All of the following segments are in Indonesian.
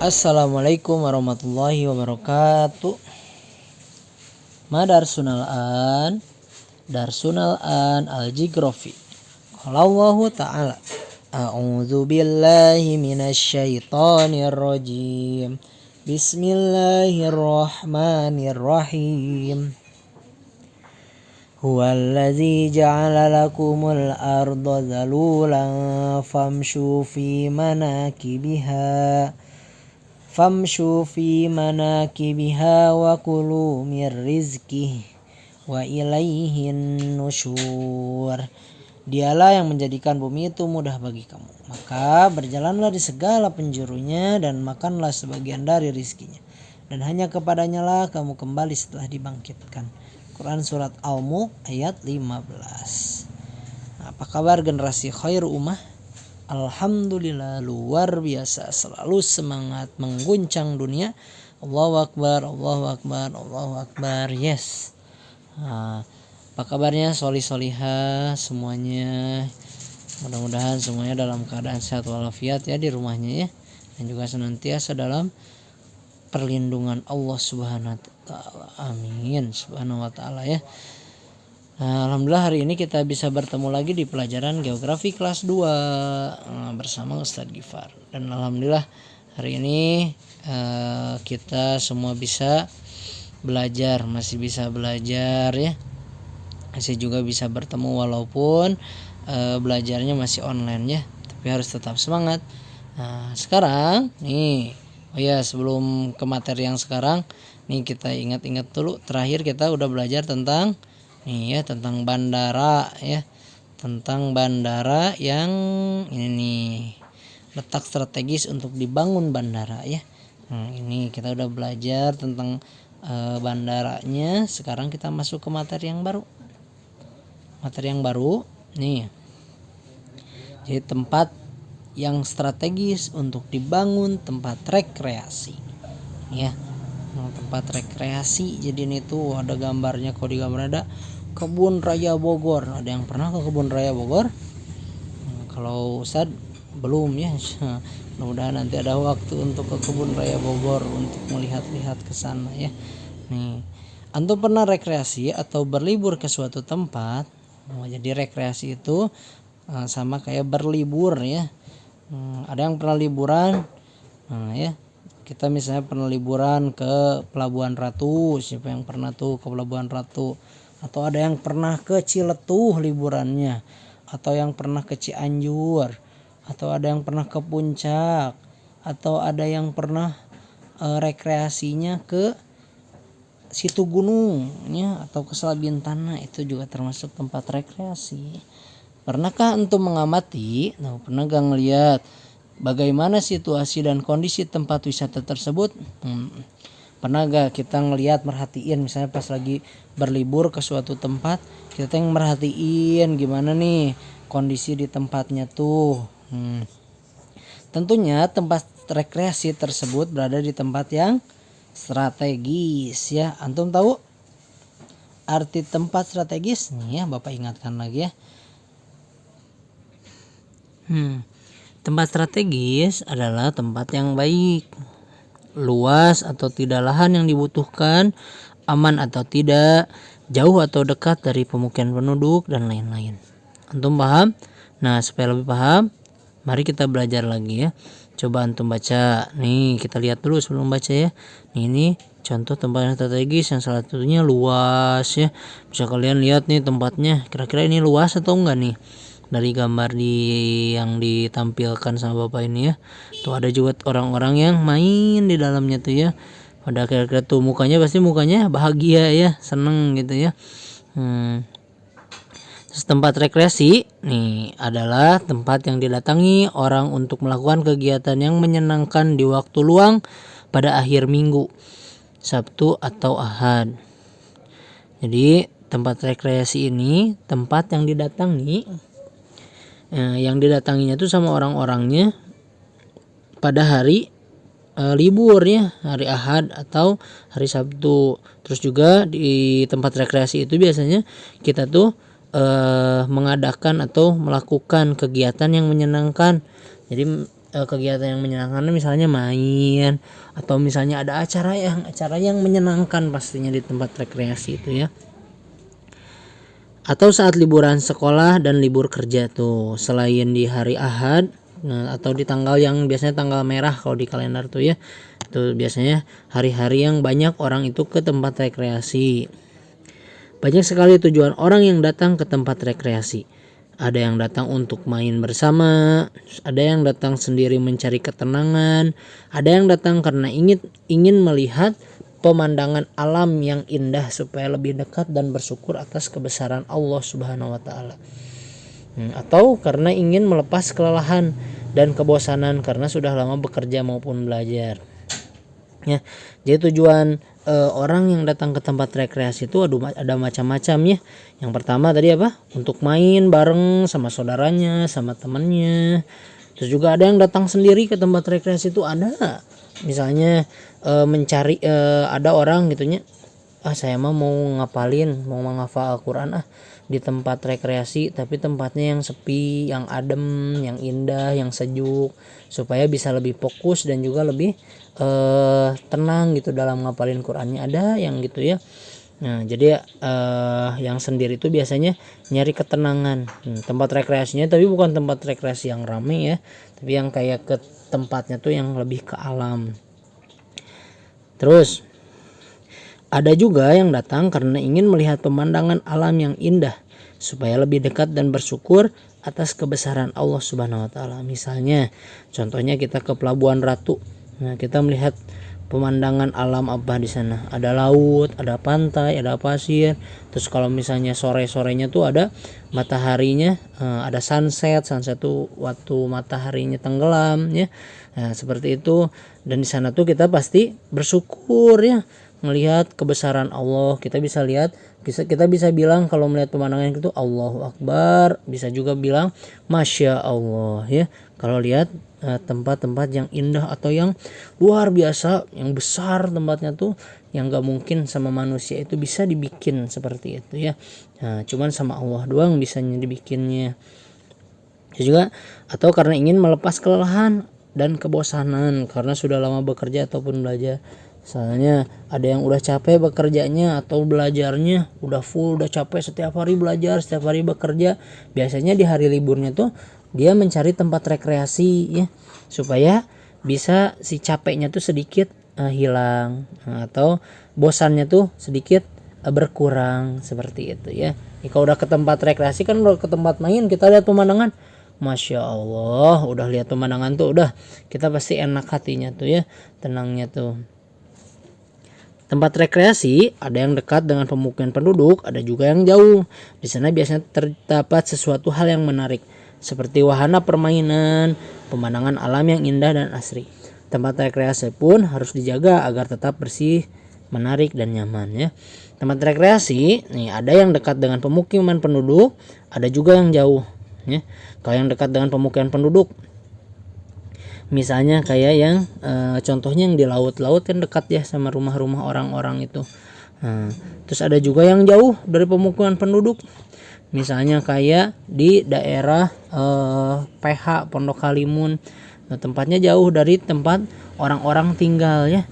Assalamualaikum warahmatullahi wabarakatuh. Madarsunal an Darsunal an al-Jigrofi. Qala Allah Ta'ala A'udzu billahi minasyaitonir rajim. Bismillahirrahmanirrahim. Huwallazi ja'ala lakumul arda zalulan famshu fi manakibiha wa kulu mir rizqih wa ilaihin nusyur. Dialah yang menjadikan bumi itu mudah bagi kamu, maka berjalanlah di segala penjurunya dan makanlah sebagian dari rizkinya, dan hanya kepadanya lah kamu kembali setelah dibangkitkan. Quran Surat Al-Mulk ayat 15. Apa kabar generasi khair ummah? Alhamdulillah, luar biasa, selalu semangat mengguncang dunia. Allahu Akbar, Allahu Akbar, Allahu Akbar. Yes. Apa kabarnya solih-solihah semuanya? Mudah-mudahan semuanya dalam keadaan sehat walafiat ya di rumahnya ya, dan juga senantiasa dalam perlindungan Allah Subhanahu wa taala. Amin Subhanahu wa taala ya. Alhamdulillah hari ini kita bisa bertemu lagi di pelajaran geografi kelas 2 bersama Ustadz Gifar. Dan alhamdulillah hari ini kita semua bisa belajar, masih bisa belajar ya. Masih juga bisa bertemu walaupun belajarnya masih online ya, tapi harus tetap semangat. Sekarang nih, sebelum ke materi yang sekarang nih, kita ingat-ingat dulu, terakhir kita udah belajar tentang tentang bandara ya, tentang bandara yang ini nih, letak strategis untuk dibangun bandara ya. Ini kita udah belajar tentang bandaranya. Sekarang kita masuk ke materi yang baru. Materi yang baru nih, jadi tempat yang strategis untuk dibangun tempat rekreasi ya. Tempat rekreasi, jadi ini tuh ada gambarnya. Kalau di gambar ada Kebun Raya Bogor. Ada yang pernah ke Kebun Raya Bogor? Kalau Ustad belum ya. Mudah-mudahan nanti ada waktu untuk ke Kebun Raya Bogor untuk melihat-lihat ke sana ya. Nih, antum pernah rekreasi atau berlibur ke suatu tempat? Jadi rekreasi itu sama kayak berlibur ya. Ada yang pernah liburan? Ya. Kita misalnya pernah liburan ke Pelabuhan Ratu. Siapa yang pernah tuh ke Pelabuhan Ratu? Atau ada yang pernah ke Ciletuh liburannya, atau yang pernah ke Cianjur, atau ada yang pernah ke Puncak, atau ada yang pernah rekreasinya ke Situ Gunung ya, atau ke Salabintana. Itu juga termasuk tempat rekreasi. Pernahkah antum mengamati? Pernah gak ngeliat bagaimana situasi dan kondisi tempat wisata tersebut? Pernah gak kita ngeliat, merhatiin, misalnya pas lagi berlibur ke suatu tempat, kita yang merhatiin gimana nih kondisi di tempatnya tuh. Tentunya tempat rekreasi tersebut berada di tempat yang strategis ya. Antum tahu arti tempat strategis nih ya, Bapak ingatkan lagi ya. Tempat strategis adalah tempat yang baik, luas atau tidak lahan yang dibutuhkan, aman atau tidak, jauh atau dekat dari pemukiman penduduk, dan lain-lain. Antum paham? Nah, supaya lebih paham, mari kita belajar lagi ya. Coba antum baca. Nih, kita lihat dulu sebelum baca ya. Ini contoh tempat yang strategis, yang salah satunya luas ya. Bisa kalian lihat nih tempatnya, kira-kira ini luas atau enggak nih? Dari gambar yang ditampilkan sama Bapak ini ya. Tuh ada juga orang-orang yang main di dalamnya tuh ya. Pada kira-kira tuh mukanya bahagia ya, seneng gitu ya. Terus tempat rekreasi nih adalah tempat yang didatangi orang untuk melakukan kegiatan yang menyenangkan di waktu luang pada akhir minggu, Sabtu atau Ahad. Jadi tempat rekreasi ini tempat yang didatanginya tuh sama orang-orangnya pada hari libur ya, hari Ahad atau hari Sabtu. Terus juga di tempat rekreasi itu biasanya kita tuh mengadakan atau melakukan kegiatan yang menyenangkan. Jadi kegiatan yang menyenangkan, misalnya main atau misalnya ada acara yang menyenangkan pastinya di tempat rekreasi itu ya. Atau saat liburan sekolah dan libur kerja tuh, selain di hari Ahad, atau di tanggal yang biasanya tanggal merah kalau di kalender tuh ya, itu biasanya hari-hari yang banyak orang itu ke tempat rekreasi. Banyak sekali tujuan orang yang datang ke tempat rekreasi. Ada yang datang untuk main bersama, ada yang datang sendiri mencari ketenangan, ada yang datang karena ingin melihat pemandangan alam yang indah supaya lebih dekat dan bersyukur atas kebesaran Allah Subhanahu wa taala. Atau karena ingin melepas kelelahan dan kebosanan karena sudah lama bekerja maupun belajar. Ya, jadi tujuan orang yang datang ke tempat rekreasi itu ada macam-macam ya. Yang pertama tadi apa? Untuk main bareng sama saudaranya, sama temannya. Terus juga ada yang datang sendiri ke tempat rekreasi itu ada. Misalnya mencari ada orang gitunya, saya mah mau menghafal Al-Quran di tempat rekreasi, tapi tempatnya yang sepi, yang adem, yang indah, yang sejuk, supaya bisa lebih fokus dan juga lebih tenang gitu dalam ngapalin Qurannya. Ada yang gitu ya. Nah jadi yang sendiri itu biasanya nyari ketenangan. Tempat rekreasinya tapi bukan tempat rekreasi yang ramai ya, tapi yang kayak ke tempatnya tuh yang lebih ke alam. Terus ada juga yang datang karena ingin melihat pemandangan alam yang indah supaya lebih dekat dan bersyukur atas kebesaran Allah Subhanahu wa taala. Misalnya contohnya kita ke Pelabuhan Ratu. Nah, kita melihat pemandangan alam apa di sana. Ada laut, ada pantai, ada pasir. Terus kalau misalnya sore-sorenya tuh ada mataharinya, ada sunset tuh waktu mataharinya tenggelam ya. Nah, seperti itu. Dan di sana tuh kita pasti bersyukur ya, melihat kebesaran Allah. Kita bisa lihat, kita bisa bilang kalau melihat pemandangan itu Allahu Akbar, bisa juga bilang Masya Allah ya. Kalau lihat tempat-tempat yang indah atau yang luar biasa, yang besar tempatnya tuh, yang gak mungkin sama manusia itu bisa dibikin seperti itu ya. Nah, cuman sama Allah doang bisanya dibikinnya. Juga atau karena ingin melepas kelelahan dan kebosanan karena sudah lama bekerja ataupun belajar. Misalnya ada yang udah capek bekerjanya atau belajarnya, udah full, udah capek setiap hari belajar, setiap hari bekerja. Biasanya di hari liburnya tuh dia mencari tempat rekreasi ya, supaya bisa si capeknya tuh sedikit hilang, atau bosannya tuh sedikit berkurang seperti itu ya. Kalau udah ke tempat rekreasi kan udah ke tempat main, kita lihat pemandangan, Masya Allah, udah lihat pemandangan tuh udah kita pasti enak hatinya tuh ya, tenangnya tuh. Tempat rekreasi ada yang dekat dengan pemukiman penduduk, ada juga yang jauh. Di sana biasanya terdapat sesuatu hal yang menarik seperti wahana permainan, pemandangan alam yang indah dan asri. Tempat rekreasi pun harus dijaga agar tetap bersih, menarik dan nyaman ya. Tempat rekreasi nih ada yang dekat dengan pemukiman penduduk, ada juga yang jauh ya. Kalau yang dekat dengan pemukiman penduduk, misalnya kayak yang contohnya yang di laut-laut kan dekat ya sama rumah-rumah orang-orang itu. Terus ada juga yang jauh dari pemukiman penduduk, misalnya kayak di daerah PH Pondok Halimun. Nah, tempatnya jauh dari tempat orang-orang tinggal ya.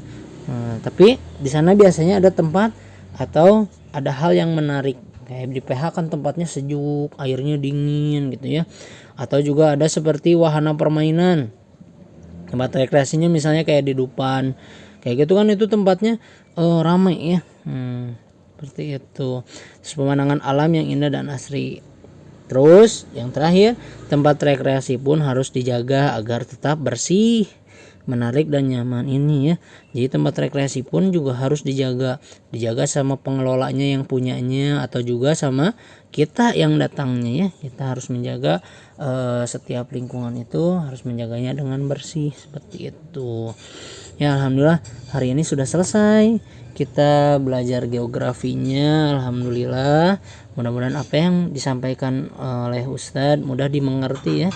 Tapi di sana biasanya ada tempat atau ada hal yang menarik. Kayak di PH kan tempatnya sejuk, airnya dingin gitu ya. Atau juga ada seperti wahana permainan. Tempat rekreasinya misalnya kayak di Dupan. Kayak gitu kan, itu tempatnya ramai ya. Seperti itu. Terus pemandangan alam yang indah dan asri. Terus yang terakhir, tempat rekreasi pun harus dijaga agar tetap bersih, menarik dan nyaman ini ya. Jadi tempat rekreasi pun juga harus dijaga sama pengelolanya yang punyanya, atau juga sama kita yang datangnya ya. Kita harus menjaga setiap lingkungan itu, harus menjaganya dengan bersih seperti itu ya. Alhamdulillah hari ini sudah selesai kita belajar geografinya. Alhamdulillah, mudah-mudahan apa yang disampaikan oleh Ustadz mudah dimengerti ya.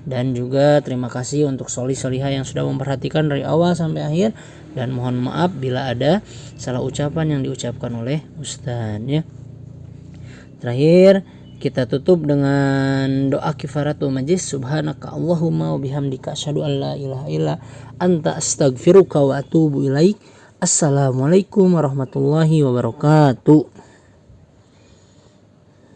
Dan juga terima kasih untuk Solihah yang sudah memperhatikan dari awal sampai akhir. Dan mohon maaf bila ada salah ucapan yang diucapkan oleh Ustadz ya. Terakhir Kita tutup dengan doa kifaratul majlis. Subhanaka Allahumma wa bihamdika asyhadu an la ilaha illa anta astaghfiruka wa atubu ilaik. Assalamualaikum warahmatullahi wabarakatuh.